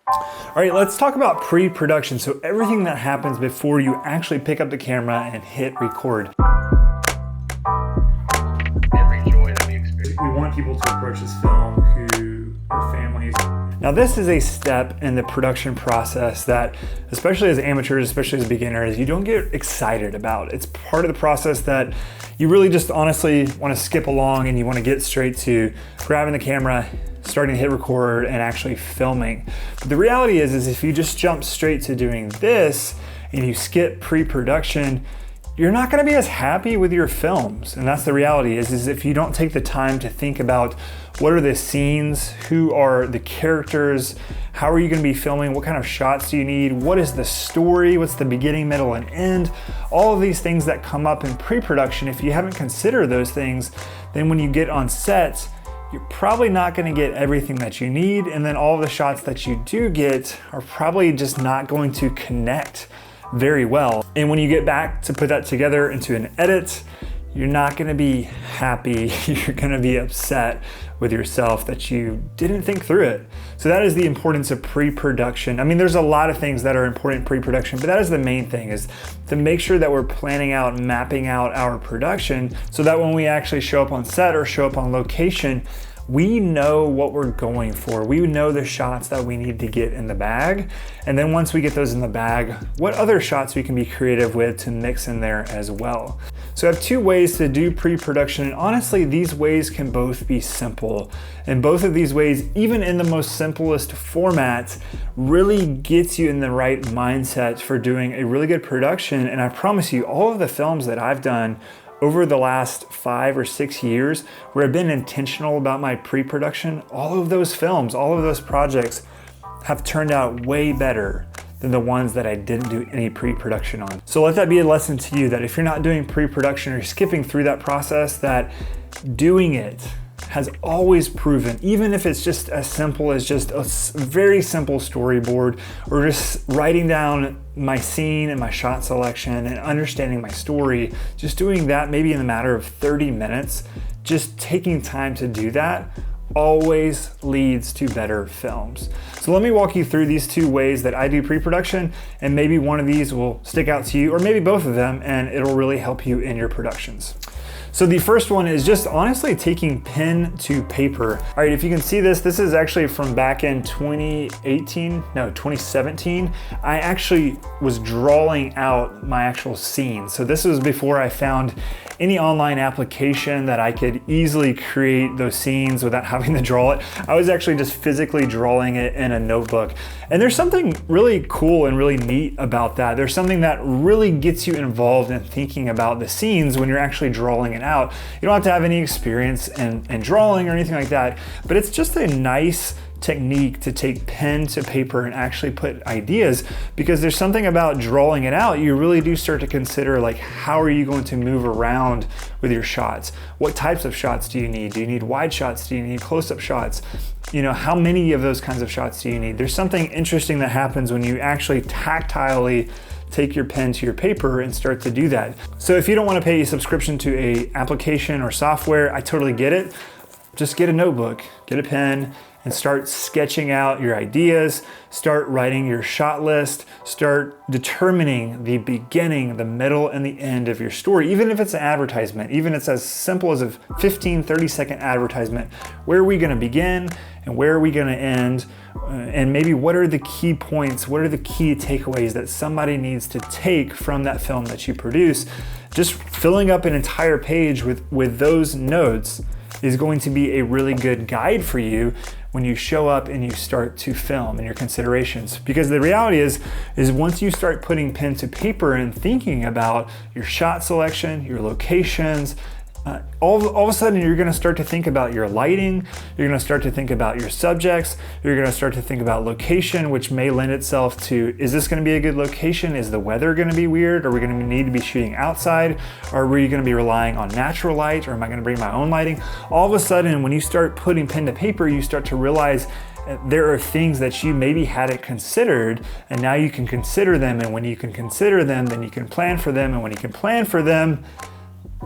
All right, let's talk about pre-production. So everything that happens before you actually pick up the camera and hit record. Every joy that we experience. We want people to approach this film who are families. Now this is a step in the production process that, especially as amateurs, especially as beginners, you don't get excited about. It's part of the process that you really just honestly want to skip along and you want to get straight to grabbing the camera, starting to hit record and actually filming. But the reality is if you just jump straight to doing this and you skip pre-production, you're not going to be as happy with your films. And that's the reality is if you don't take the time to think about what are the scenes, who are the characters, how are you going to be filming, what kind of shots do you need, what is the story, what's the beginning, middle, and end, all of these things that come up in pre-production. If you haven't considered those things, then when you get on set, you're probably not going to get everything that you need, and then all of the shots that you do get are probably just not going to connect very well. And when you get back to put that together into an edit, you're not going to be happy. You're going to be upset with yourself that you didn't think through it. So that is the importance of pre-production. I mean, there's a lot of things that are important in pre-production, but that is the main thing, is to make sure that we're planning out, mapping out our production so that when we actually show up on set or show up on location, we know what we're going for. We know the shots that we need to get in the bag. And then once we get those in the bag, what other shots we can be creative with to mix in there as well. So I have two ways to do pre-production, and honestly, these ways can both be simple. And both of these ways, even in the most simplest format, really gets you in the right mindset for doing a really good production. And I promise you, all of the films that I've done over the last 5 or 6 years where I've been intentional about my pre-production, all of those films, all of those projects have turned out way better than the ones that I didn't do any pre-production on. So let that be a lesson to you that if you're not doing pre-production or skipping through that process, that doing it has always proven, even if it's just as simple as just a very simple storyboard or just writing down my scene and my shot selection and understanding my story, just doing that maybe in a matter of 30 minutes, just taking time to do that always leads to better films. So let me walk you through these two ways that I do pre-production, and maybe one of these will stick out to you, or maybe both of them, and it'll really help you in your productions. So the first one is just honestly taking pen to paper. All right, if you can see this is actually from back in 2017. I actually was drawing out my actual scene. So this was before I found any online application that I could easily create those scenes without having to draw it. I was actually just physically drawing it in a notebook. And there's something really cool and really neat about that. There's something that really gets you involved in thinking about the scenes when you're actually drawing it out. You don't have to have any experience in drawing or anything like that, but it's just a nice technique to take pen to paper and actually put ideas, because there's something about drawing it out. You really do start to consider, like, how are you going to move around with your shots? What types of shots do you need? Do you need wide shots? Do you need close-up shots? You know, how many of those kinds of shots do you need? There's something interesting that happens when you actually tactilely take your pen to your paper and start to do that. So if you don't want to pay a subscription to a application or software, I totally get it. Just get a notebook, get a pen, and start sketching out your ideas, start writing your shot list, start determining the beginning, the middle, and the end of your story. Even if it's an advertisement, even if it's as simple as a 15, 30-second advertisement, where are we gonna begin and where are we gonna end? And maybe what are the key points, what are the key takeaways that somebody needs to take from that film that you produce? Just filling up an entire page with those notes is going to be a really good guide for you when you show up and you start to film in your considerations. Because the reality is once you start putting pen to paper and thinking about your shot selection, your locations, all of a sudden you're gonna start to think about your lighting, you're gonna start to think about your subjects, you're gonna start to think about location, which may lend itself to, is this gonna be a good location? Is the weather gonna be weird? Are we gonna need to be shooting outside? Are we gonna be relying on natural light, or am I gonna bring my own lighting? All of a sudden, when you start putting pen to paper, you start to realize there are things that you maybe hadn't considered, and now you can consider them, and when you can consider them, then you can plan for them, and when you can plan for them,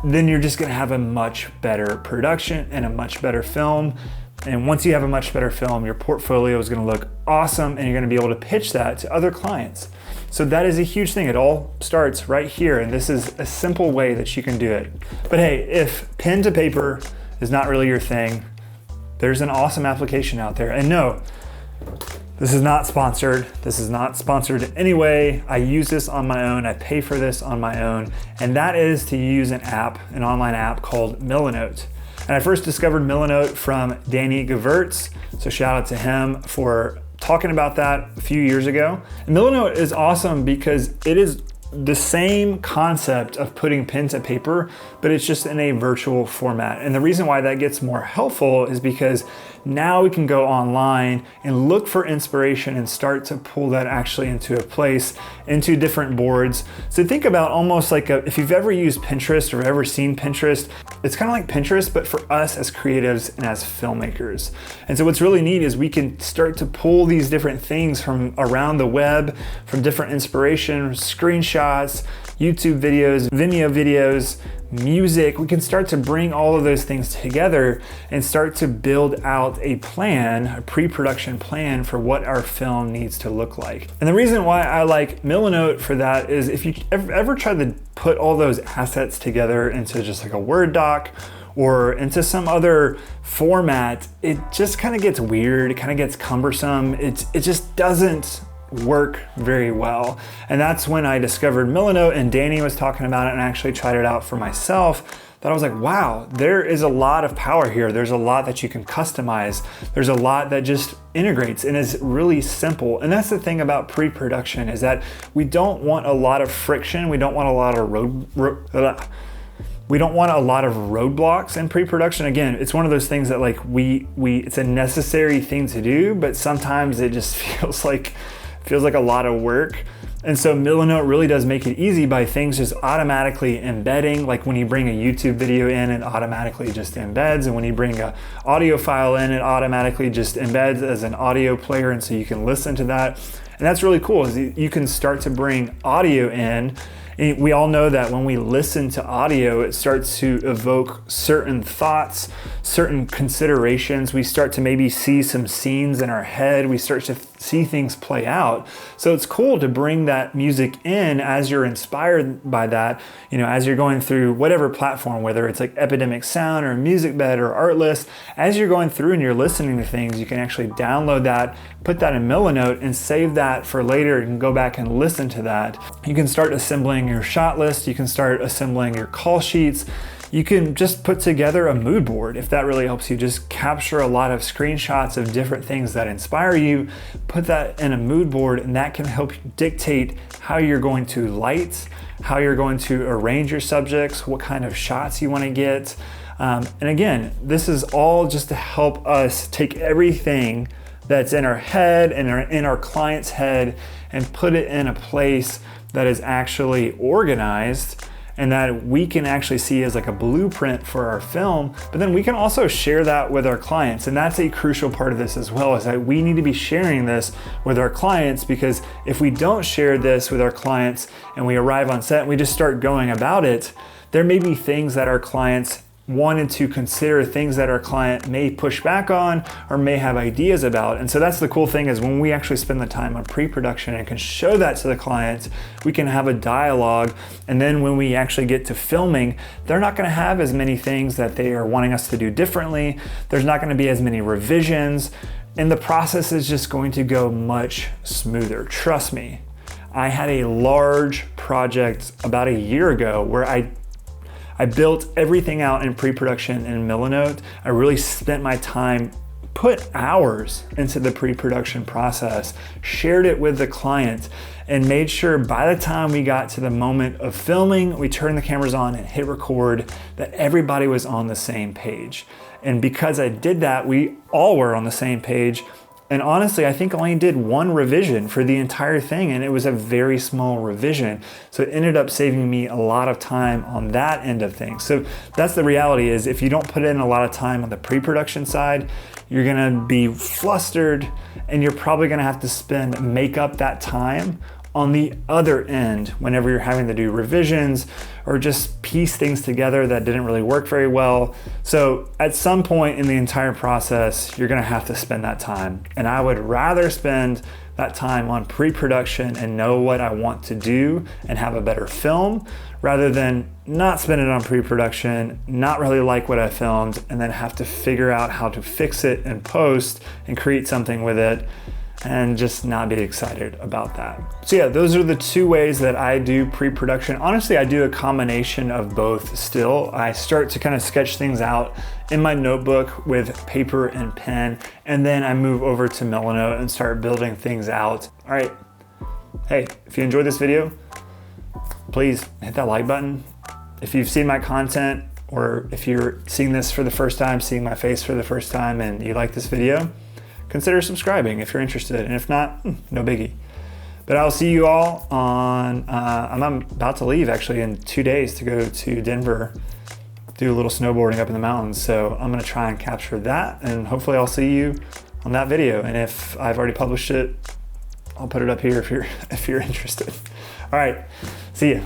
then you're just gonna have a much better production and a much better film And once you have a much better film, your portfolio is gonna look awesome and you're gonna be able to pitch that to other clients. So that is a huge thing. It all starts right here, and this is a simple way that you can do it. But hey, if pen to paper is not really your thing, there's an awesome application out there. And no, this is not sponsored. This is not sponsored in any way. I use this on my own. I pay for this on my own. And that is to use an online app called Milanote. And I first discovered Milanote from Danny Gevirtz. So shout out to him for talking about that a few years ago. And Milanote is awesome because it is the same concept of putting pen to paper, but it's just in a virtual format. And the reason why that gets more helpful is because now we can go online and look for inspiration and start to pull that actually into a place, into different boards. So think about almost like if you've ever used Pinterest or ever seen Pinterest, it's kind of like Pinterest, but for us as creatives and as filmmakers. And so what's really neat is we can start to pull these different things from around the web, from different inspiration, screenshots, YouTube videos, Vimeo videos, music. We can start to bring all of those things together and start to build out a plan, a pre-production plan for what our film needs to look like. And the reason why I like Milanote for that is if you ever try to put all those assets together into just like a Word doc or into some other format, it just kind of gets weird. It kind of gets cumbersome. It just doesn't work very well. And that's when I discovered Milanote, and Danny was talking about it and I actually tried it out for myself. That I was like, wow, there is a lot of power here. There's a lot that you can customize. There's a lot that just integrates and is really simple. And that's the thing about pre-production is that we don't want a lot of friction. We don't want a lot of roadblocks in pre-production. Again, it's one of those things that like it's a necessary thing to do, but sometimes it just feels like a lot of work. And so Milanote really does make it easy by things just automatically embedding. Like when you bring a YouTube video in, it automatically just embeds. And when you bring an audio file in, it automatically just embeds as an audio player. And so you can listen to that. And that's really cool is you can start to bring audio in. And we all know that when we listen to audio, it starts to evoke certain thoughts, certain considerations. We start to maybe see some scenes in our head. We start to see things play out. So it's cool to bring that music in as you're inspired by that, as you're going through whatever platform, whether it's like Epidemic Sound or MusicBed or Artlist, as you're going through and you're listening to things, you can actually download that, put that in Milanote and save that for later. You can go back and listen to that. You can start assembling your shot list. You can start assembling your call sheets. You can just put together a mood board if that really helps you. Just capture a lot of screenshots of different things that inspire you, put that in a mood board, and that can help you dictate how you're going to light, how you're going to arrange your subjects, what kind of shots you want to get. And again, this is all just to help us take everything that's in our head and in our client's head and put it in a place that is actually organized and that we can actually see as like a blueprint for our film, but then we can also share that with our clients. And that's a crucial part of this as well, is that we need to be sharing this with our clients, because if we don't share this with our clients and we arrive on set and we just start going about it, there may be things that our clients wanted to consider, things that our client may push back on or may have ideas about. And so that's the cool thing, is when we actually spend the time on pre-production and can show that to the client, we can have a dialogue. And then when we actually get to filming, they're not going to have as many things that they are wanting us to do differently. There's not going to be as many revisions, and the process is just going to go much smoother. Trust me. I had a large project about a year ago where I built everything out in pre-production in Milanote. I really spent my time, put hours into the pre-production process, shared it with the client, and made sure by the time we got to the moment of filming, we turned the cameras on and hit record, that everybody was on the same page. And because I did that, we all were on the same page. And honestly, I think I only did one revision for the entire thing, and it was a very small revision. So it ended up saving me a lot of time on that end of things. So that's the reality, is if you don't put in a lot of time on the pre-production side, you're gonna be flustered, and you're probably gonna have to make up that time on the other end whenever you're having to do revisions or just piece things together that didn't really work very well. So at some point in the entire process, you're gonna have to spend that time. And I would rather spend that time on pre-production and know what I want to do and have a better film, rather than not spend it on pre-production, not really like what I filmed, and then have to figure out how to fix it in post and create something with it and just not be excited about that. So yeah, those are the two ways that I do pre-production. Honestly, I do a combination of both still. I start to kind of sketch things out in my notebook with paper and pen, and then I move over to Milanote and start building things out. All right, hey, if you enjoyed this video, please hit that like button. If you've seen my content, or if you're seeing this for the first time, seeing my face for the first time, and you like this video, consider subscribing if you're interested. And if not, no biggie. But I'll see you all on, I'm about to leave actually in 2 days to go to Denver, do a little snowboarding up in the mountains. So I'm gonna try and capture that, and hopefully I'll see you on that video. And if I've already published it, I'll put it up here if you're interested. All right, see ya.